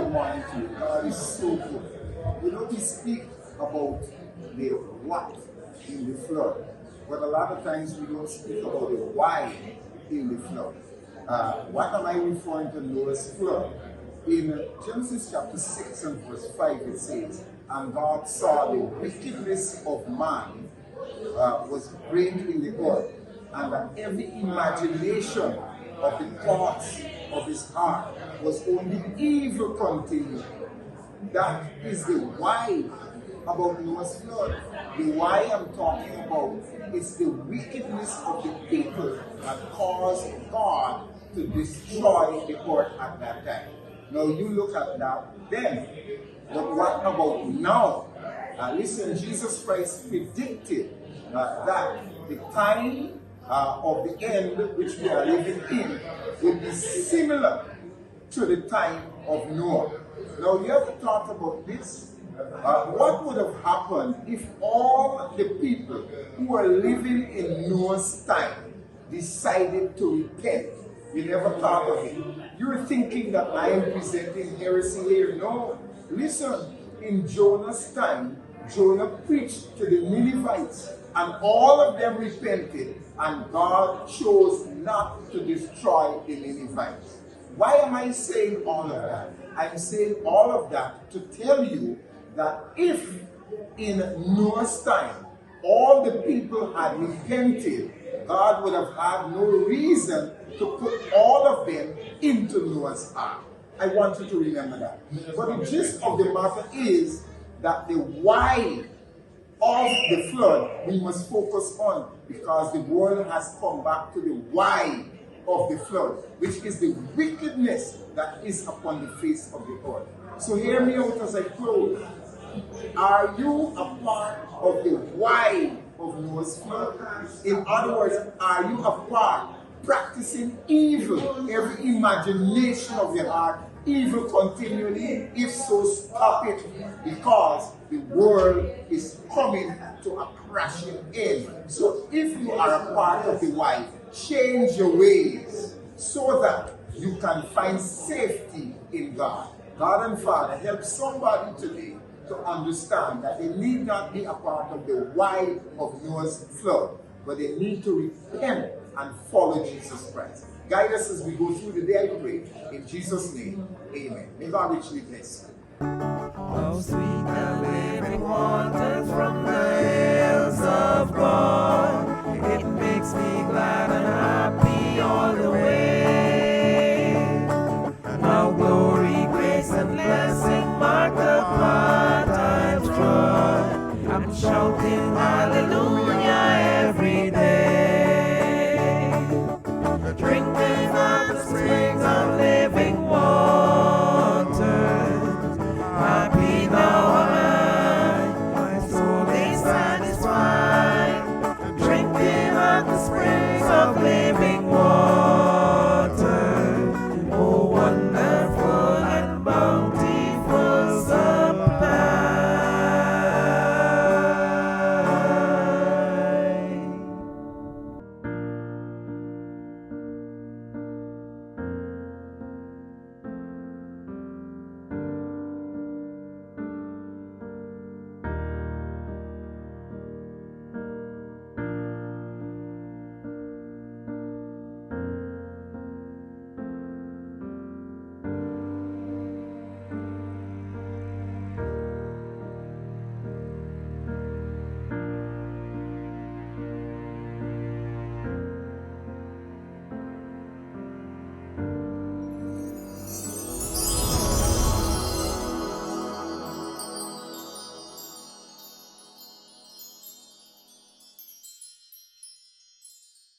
good morning to you. God is so good. You know, we speak about the what in the flood, but a lot of times we don't speak about the why in the flood. What am I referring to Noah's flood? In Genesis chapter 6 and verse 5 it says, and God saw the wickedness of man was great in the earth, and that every imagination of the thoughts of his heart was only evil continually. That is the why about Noah's flood. The why I'm talking about is the wickedness of the people that caused God to destroy the earth at that time. Now you look at that then. But what about now? Listen, Jesus Christ predicted that the time of the end which we are living in will be similar to the time of Noah. Now you have to talk about this. What would have happened if all the people who were living in Noah's time decided to repent? You never thought of it. You're thinking that I am presenting heresy here. No. Listen, in Jonah's time, Jonah preached to the Ninevites, and all of them repented, and God chose not to destroy the Ninevites. Why am I saying all of that? I'm saying all of that to tell you that if in Noah's time all the people had repented, God would have had no reason to put all of them into Noah's ark. I want you to remember that. But the gist of the matter is that the why of the flood we must focus on, because the world has come back to the why of the flood, which is the wickedness that is upon the face of the earth. So hear me out as I close. Are you a part of the why of Noah's flood? In other words, are you a part practicing evil, every imagination of your heart, evil continually? If so, stop it, because the world is coming to a crashing end. So if you are a part of the why, change your ways so that you can find safety in God. God and Father, help somebody today to understand that they need not be a part of the why of Noah's flood, but they need to repent and follow Jesus Christ. Guide us as we go through the day, I pray. In Jesus' name, amen. May God richly bless you. How sweet the living waters from the hills of God. It makes me glad and happy all the way. Now glory, grace, and blessing mark the path I've trod. I'm shouting hallelujah.